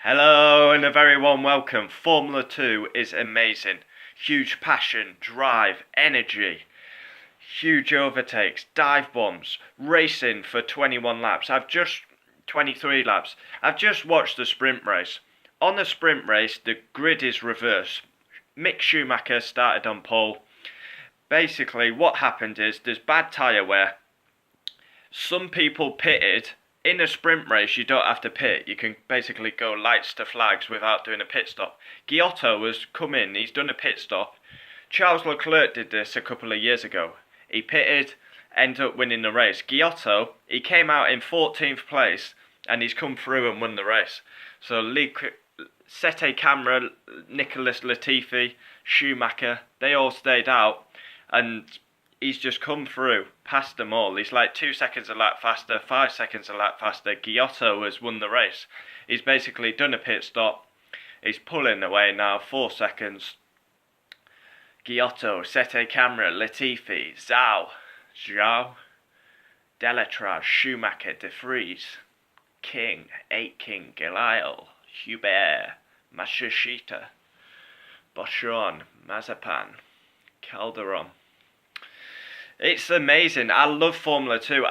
Hello and a very warm welcome. Formula 2 is amazing. Huge passion, drive, energy, huge overtakes, dive bombs, racing for 23 laps. I've just watched the sprint race. On the sprint race, the grid is reversed. Mick Schumacher started on pole. Basically, what happened is there's bad tyre wear. Some people pitted. In a sprint race, you don't have to pit. You can basically go lights to flags without doing a pit stop. Giotto has come in. He's done a pit stop. Charles Leclerc did this a couple of years ago. He pitted, ended up winning the race. Giotto, he came out in 14th place, and he's come through and won the race. So Sette Camara, Nicholas Latifi, Schumacher, they all stayed out, and he's just come through, past them all. He's like 2 seconds a lap faster, 5 seconds a lap faster. Giotto has won the race. He's basically done a pit stop. He's pulling away now, 4 seconds. Giotto, Sette Camara, Latifi, Zhou, Delatraz, Schumacher, De Vries, King, Aitken, Gilile, Hubert, Matsushita, Bochon, Mazepan, Calderon. It's amazing. I love Formula 2.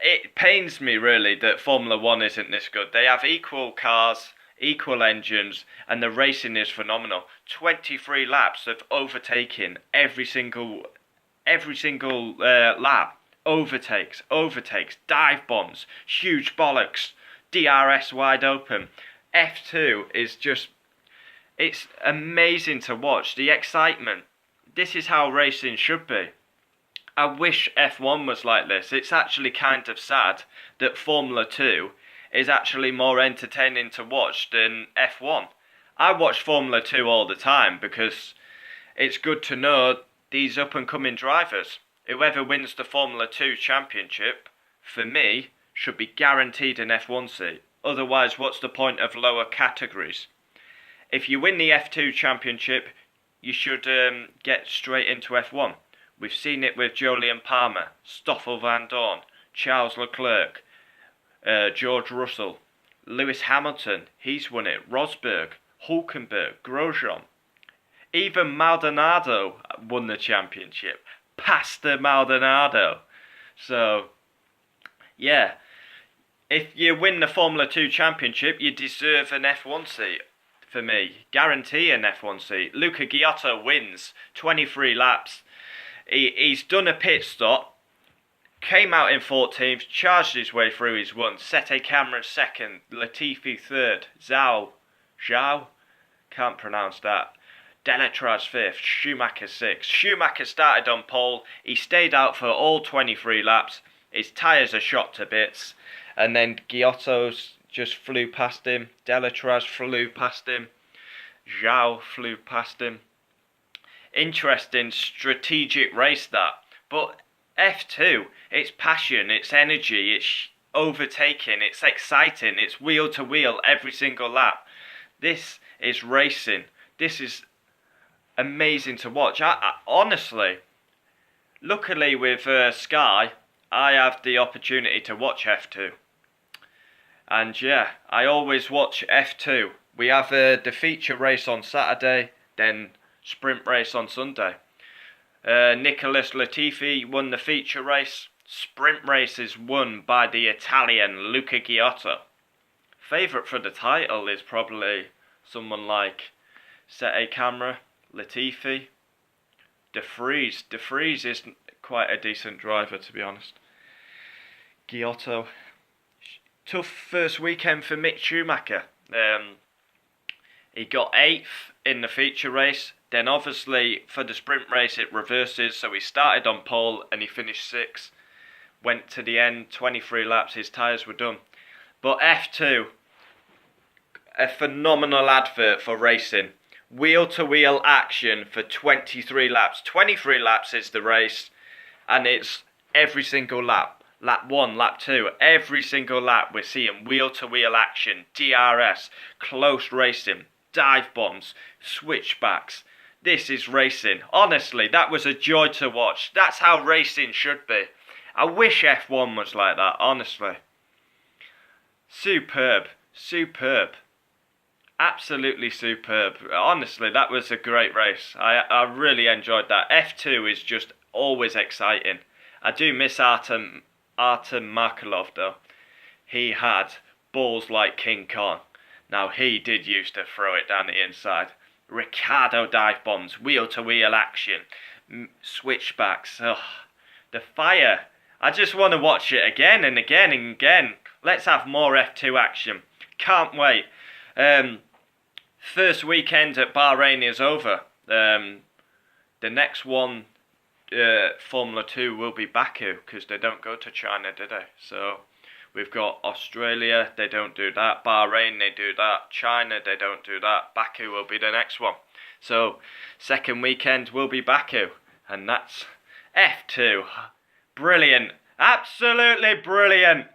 It pains me really that Formula 1 isn't this good. They have equal cars, equal engines, and the racing is phenomenal. 23 laps of overtaking every single lap. Overtakes, dive bombs, huge bollocks, DRS wide open. F2 is just, it's amazing to watch. The excitement. This is how racing should be. I wish F1 was like this. It's actually kind of sad that Formula 2 is actually more entertaining to watch than F1. I watch Formula 2 all the time because it's good to know these up-and-coming drivers. Whoever wins the Formula 2 championship, for me, should be guaranteed an F1 seat. Otherwise, what's the point of lower categories? If you win the F2 championship, you should get straight into F1. We've seen it with Jolyon Palmer, Stoffel Van Dorn, Charles Leclerc, George Russell, Lewis Hamilton, he's won it, Rosberg, Hulkenberg, Grosjean. Even Maldonado won the championship. Pastor Maldonado. So, yeah, if you win the Formula 2 championship, you deserve an F1 seat. For me, guarantee an F1 seat. Luca Giotto wins 23 laps. He's done a pit stop, came out in 14th, charged his way through, he's won. Sette Camara second, Latifi third, Zhou, can't pronounce that. Delatraz fifth, Schumacher sixth. Schumacher started on pole, he stayed out for all 23 laps, his tyres are shot to bits, and then Giotto just flew past him, Delatraz flew past him, Zhou flew past him. Interesting strategic race that, but F2, it's passion, it's energy, it's overtaking, it's exciting, it's wheel to wheel every single lap. This is racing. This is amazing to watch. I honestly, luckily with Sky, I have the opportunity to watch F2, and yeah, I always watch F2. We have the feature race on Saturday, then sprint race on Sunday. Nicholas Latifi won the feature race. Sprint race is won by the Italian Luca Giotto. Favourite for the title is probably someone like Sette Camara, Latifi, De Vries. De Vries is quite a decent driver, to be honest. Giotto. Tough first weekend for Mick Schumacher. He got 8th in the feature race. Then obviously for the sprint race it reverses, so he started on pole and he finished 6th. Went to the end, 23 laps, his tyres were done. But F2, a phenomenal advert for racing. Wheel to wheel action for 23 laps. 23 laps is the race, and it's every single lap. Lap 1, lap 2, every single lap we're seeing wheel to wheel action, DRS, close racing, dive bombs, switchbacks. This is racing. Honestly, that was a joy to watch. That's how racing should be. I wish F1 was like that, honestly. Superb. Absolutely superb. Honestly, that was a great race. I really enjoyed that. F2 is just always exciting. I do miss Artem Markelov though. He had balls like King Kong. Now he did used to throw it down the inside. Ricardo dive bombs, wheel to wheel action, switchbacks. Ugh, the fire. I just want to watch it again and again and again. Let's have more F2 action. Can't wait. First weekend at Bahrain is over. The next one, Formula 2, will be Baku, because they don't go to China, do they? So we've got Australia, they don't do that. Bahrain, they do that. China, they don't do that. Baku will be the next one. So second weekend will be Baku, and that's F2. Brilliant. Absolutely brilliant.